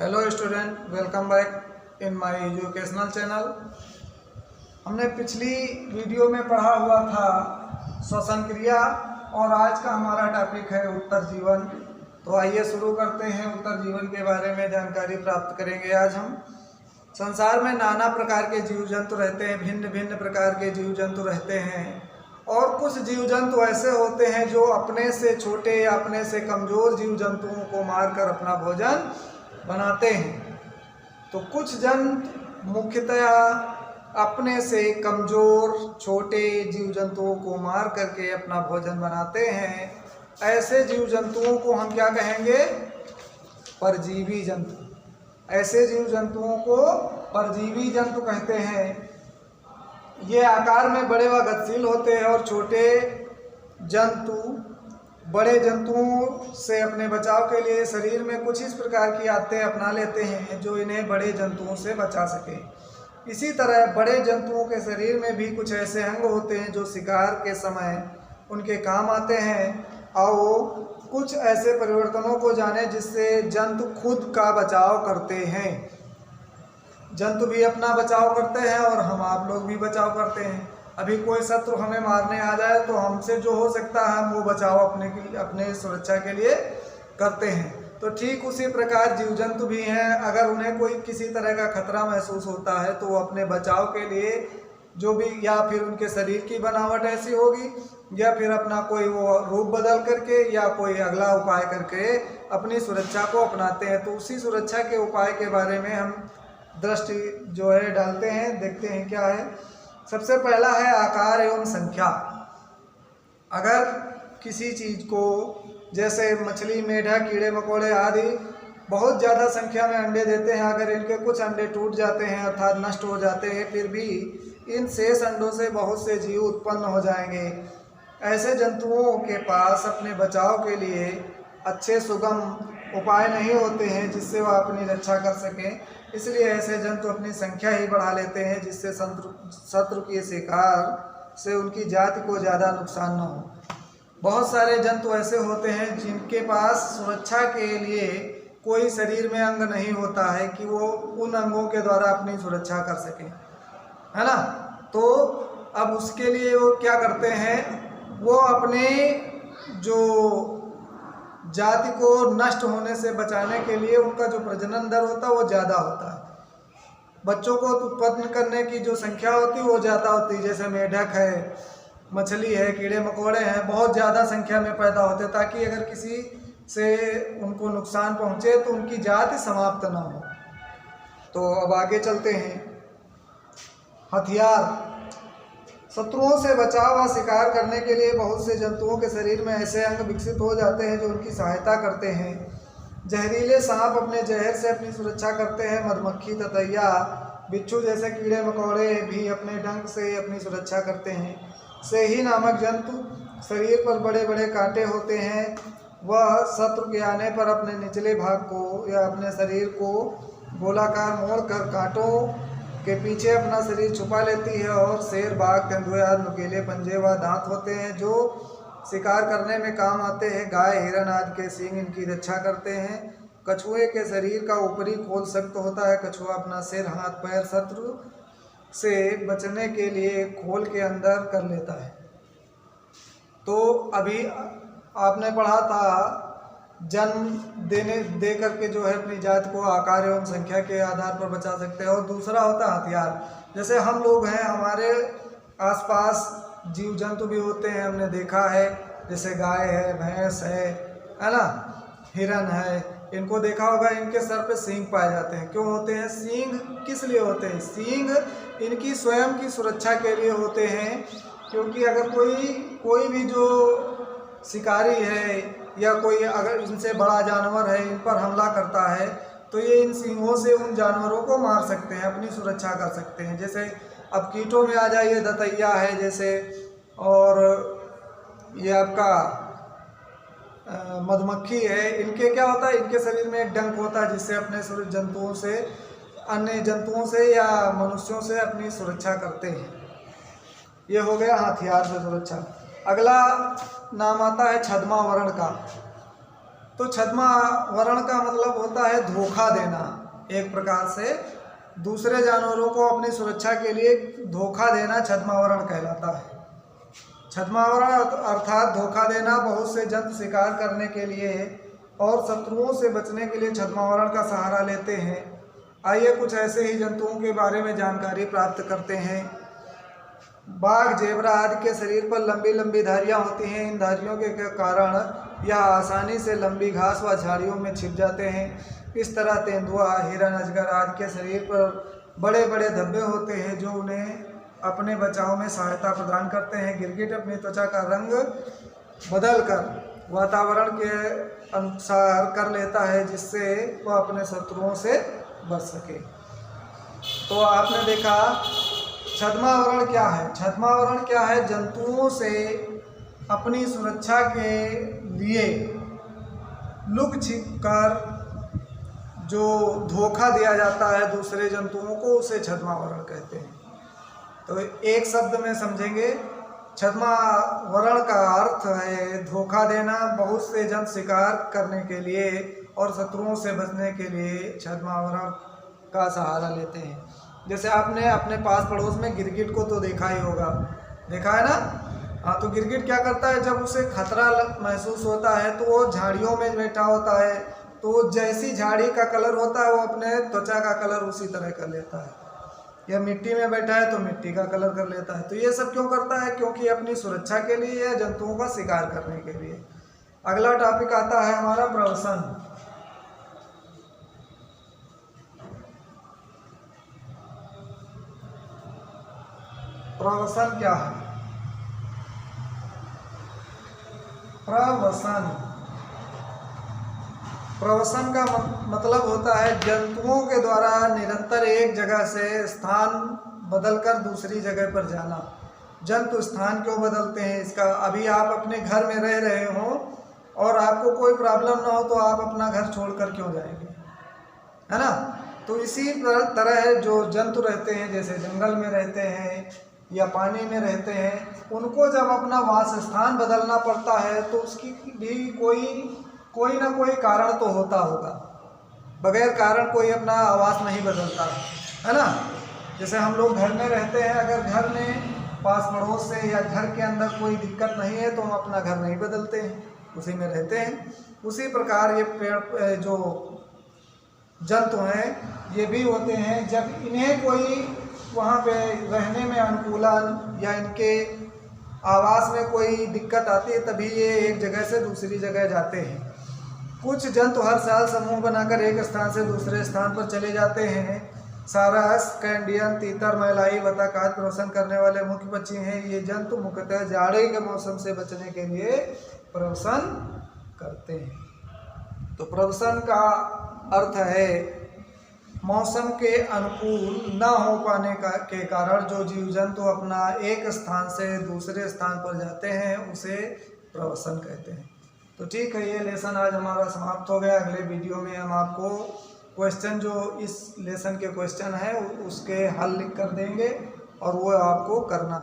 Hello student, welcome back in my educational channel. हमने पिछली video में पढ़ा हुआ था श्वसन क्रिया और आज का हमारा टॉपिक है उत्तर जीवन। तो आइए शुरू करते हैं। उत्तर जीवन के बारे में जानकारी प्राप्त करेंगे आज हम। संसार में नाना प्रकार के जीव जंतु रहते हैं, भिन्न भिन्न प्रकार के जीव जंतु रहते हैं और कुछ जीव जंतु ऐसे होते हैं जो अपने से छोटे या अपने से कमज़ोर जीव जंतुओं को मारकर अपना भोजन बनाते हैं। तो कुछ जंतु मुख्यतया अपने से कमज़ोर छोटे जीव जंतुओं को मार करके अपना भोजन बनाते हैं। ऐसे जीव जंतुओं को हम क्या कहेंगे? परजीवी जंतु। ऐसे जीव जंतुओं को परजीवी जंतु कहते हैं। ये आकार में बड़े व गतिशील होते हैं और छोटे जंतु बड़े जंतुओं से अपने बचाव के लिए शरीर में कुछ इस प्रकार की आदतें अपना लेते हैं जो इन्हें बड़े जंतुओं से बचा सके। इसी तरह बड़े जंतुओं के शरीर में भी कुछ ऐसे अंग होते हैं जो शिकार के समय उनके काम आते हैं। आओ कुछ ऐसे परिवर्तनों को जाने जिससे जंतु खुद का बचाव करते हैं। जंतु भी अपना बचाव करते हैं और हम आप लोग भी बचाव करते हैं। अभी कोई शत्रु हमें मारने आ जाए तो हमसे जो हो सकता है हम वो बचाव अपने सुरक्षा के लिए करते हैं। तो ठीक उसी प्रकार जीव जंतु भी हैं। अगर उन्हें कोई किसी तरह का खतरा महसूस होता है तो वो अपने बचाव के लिए जो भी या फिर उनके शरीर की बनावट ऐसी होगी या फिर अपना कोई वो रूप बदल करके या कोई अगला उपाय करके अपनी सुरक्षा को अपनाते हैं। तो उसी सुरक्षा के उपाय के बारे में हम दृष्टि जो है डालते हैं, देखते हैं क्या है। सबसे पहला है आकार एवं संख्या। अगर किसी चीज़ को जैसे मछली, मेढक, कीड़े मकोड़े आदि बहुत ज़्यादा संख्या में अंडे देते हैं, अगर इनके कुछ अंडे टूट जाते हैं अर्थात नष्ट हो जाते हैं, फिर भी इन शेष अंडों से बहुत से जीव उत्पन्न हो जाएंगे। ऐसे जंतुओं के पास अपने बचाव के लिए अच्छे सुगम उपाय नहीं होते हैं जिससे वह अपनी रक्षा कर सकें। इसलिए ऐसे जंतु अपनी संख्या ही बढ़ा लेते हैं जिससे शत्रु के शिकार से उनकी जाति को ज़्यादा नुकसान न हो। बहुत सारे जंतु ऐसे होते हैं जिनके पास सुरक्षा के लिए कोई शरीर में अंग नहीं होता है कि वो उन अंगों के द्वारा अपनी सुरक्षा कर सकें, है ना। तो अब उसके लिए वो क्या करते हैं, वो अपने जो जाति को नष्ट होने से बचाने के लिए उनका जो प्रजनन दर होता है वो ज़्यादा होता है। बच्चों को उत्पन्न करने की जो संख्या होती है वो ज़्यादा होती है। जैसे मेढक है, मछली है, कीड़े मकोड़े हैं, बहुत ज़्यादा संख्या में पैदा होते हैं ताकि अगर किसी से उनको नुकसान पहुँचे तो उनकी जाति समाप्त ना हो। तो अब आगे चलते हैं। हथियार। शत्रुओं से बचाव व शिकार करने के लिए बहुत से जंतुओं के शरीर में ऐसे अंग विकसित हो जाते हैं जो उनकी सहायता करते हैं। जहरीले सांप अपने जहर से अपनी सुरक्षा करते हैं। मधुमक्खी, ततैया, बिच्छू जैसे कीड़े मकोड़े भी अपने डंक से अपनी सुरक्षा करते हैं। सेही नामक जंतु शरीर पर बड़े बड़े कांटे होते हैं। वह शत्रु के आने पर अपने निचले भाग को या अपने शरीर को गोलाकार मोड़कर कांटों के पीछे अपना शरीर छुपा लेती है। और शेर, बाघ, तेंदुए आदि नुकीले पंजे व दांत होते हैं जो शिकार करने में काम आते हैं। गाय, हिरन आदि के सींग इनकी रक्षा करते हैं। कछुए के शरीर का ऊपरी खोल सख्त होता है। कछुआ अपना सिर, हाथ, पैर शत्रु से बचने के लिए खोल के अंदर कर लेता है। तो अभी आपने पढ़ा था जन्म दे करके जो है अपनी जाति को आकार एवं संख्या के आधार पर बचा सकते हैं। और दूसरा होता है हथियार। जैसे हम लोग हैं, हमारे आसपास जीव जंतु भी होते हैं, हमने देखा है, जैसे गाय है, भैंस है ना, हिरन है। इनको देखा होगा, इनके सर पे सींग पाए जाते हैं। क्यों होते हैं सींग? किस लिए होते हैं सींग? इनकी स्वयं की सुरक्षा के लिए होते हैं। क्योंकि अगर कोई भी जो शिकारी है या कोई अगर इनसे बड़ा जानवर है इन पर हमला करता है तो ये इन सींगों से उन जानवरों को मार सकते हैं, अपनी सुरक्षा कर सकते हैं। जैसे अब कीटों में आ जाइए, दतैया है जैसे, और ये आपका मधुमक्खी है। इनके क्या होता है, इनके शरीर में एक डंक होता है जिससे अपने जंतुओं से, अन्य जंतुओं से या मनुष्यों से अपनी सुरक्षा करते हैं। ये हो गया हथियार से सुरक्षा। अगला नाम आता है छद्मा वर्ण का। तो छद्मावरण का मतलब होता है धोखा देना, एक प्रकार से दूसरे जानवरों को अपनी सुरक्षा के लिए धोखा देना छद्मावरण कहलाता है। छद्मावरण अर्थात धोखा देना। बहुत से जंतु शिकार करने के लिए और शत्रुओं से बचने के लिए छद्मावरण का सहारा लेते हैं। आइए कुछ ऐसे ही जंतुओं के बारे में जानकारी प्राप्त करते हैं। बाघ, जेबरा आदि के शरीर पर लंबी लंबी धारियां होती हैं। इन धारियों के कारण यह आसानी से लंबी घास व झाड़ियों में छिप जाते हैं। इस तरह तेंदुआ, हिरन, अजगर आदि के शरीर पर बड़े बड़े धब्बे होते हैं जो उन्हें अपने बचाव में सहायता प्रदान करते हैं। गिरगिट अपनी त्वचा का रंग बदलकर वातावरण के अनुसार कर लेता है जिससे वह अपने शत्रुओं से बच सके। तो आपने देखा छद्मावरण क्या है। छद्मावरण क्या है? जंतुओं से अपनी सुरक्षा के लिए लुक छिप कर जो धोखा दिया जाता है दूसरे जंतुओं को, उसे छद्मावरण कहते हैं। तो एक शब्द में समझेंगे, छद्मावरण का अर्थ है धोखा देना। बहुत से जंतु शिकार करने के लिए और शत्रुओं से बचने के लिए छद्मावरण का सहारा लेते हैं। जैसे आपने अपने पास पड़ोस में गिरगिट को तो देखा ही होगा, देखा है ना? हाँ, तो गिरगिट क्या करता है, जब उसे खतरा महसूस होता है तो वो झाड़ियों में बैठा होता है, तो जैसी झाड़ी का कलर होता है वो अपने त्वचा का कलर उसी तरह कर लेता है। या मिट्टी में बैठा है तो मिट्टी का कलर कर लेता है। तो ये सब क्यों करता है? क्योंकि अपनी सुरक्षा के लिए या जंतुओं का शिकार करने के लिए। अगला टॉपिक आता है हमारा प्रवसन। प्रवसन क्या है? प्रवसन का मतलब होता है जंतुओं के द्वारा निरंतर एक जगह से स्थान बदलकर दूसरी जगह पर जाना। जंतु स्थान क्यों बदलते हैं इसका, अभी आप अपने घर में रह रहे हो और आपको कोई प्रॉब्लम ना हो तो आप अपना घर छोड़कर क्यों जाएंगे, है ना? तो इसी तरह जो जंतु रहते हैं, जैसे जंगल में रहते हैं या पानी में रहते हैं, उनको जब अपना वास स्थान बदलना पड़ता है तो उसकी भी कोई ना कोई कारण तो होता होगा। बगैर कारण कोई अपना आवास नहीं बदलता, है ना? जैसे हम लोग घर में रहते हैं, अगर घर में पास पड़ोस से या घर के अंदर कोई दिक्कत नहीं है तो हम अपना घर नहीं बदलते हैं, उसी में रहते हैं। उसी प्रकार ये पेड़ जो जंतु हैं ये भी होते हैं, जब इन्हें कोई वहाँ पे रहने में अनुकूलन या इनके आवास में कोई दिक्कत आती है तभी ये एक जगह से दूसरी जगह जाते हैं। कुछ जंतु हर साल समूह बनाकर एक स्थान से दूसरे स्थान पर चले जाते हैं। सारस, कैंडियन, तीतर, महिलाई, बतख आदि प्रवसन करने वाले मुख्य पक्षी हैं। ये जंतु मुख्यतः जाड़े के मौसम से बचने के लिए प्रवसन करते हैं। तो प्रवसन का अर्थ है मौसम के अनुकूल न हो पाने के कारण जो जीव जंतु अपना एक स्थान से दूसरे स्थान पर जाते हैं उसे प्रवसन कहते हैं। तो ठीक है, ये लेसन आज हमारा समाप्त हो गया। अगले वीडियो में हम आपको क्वेश्चन जो इस लेसन के क्वेश्चन है उसके हल लिख कर देंगे और वो आपको करना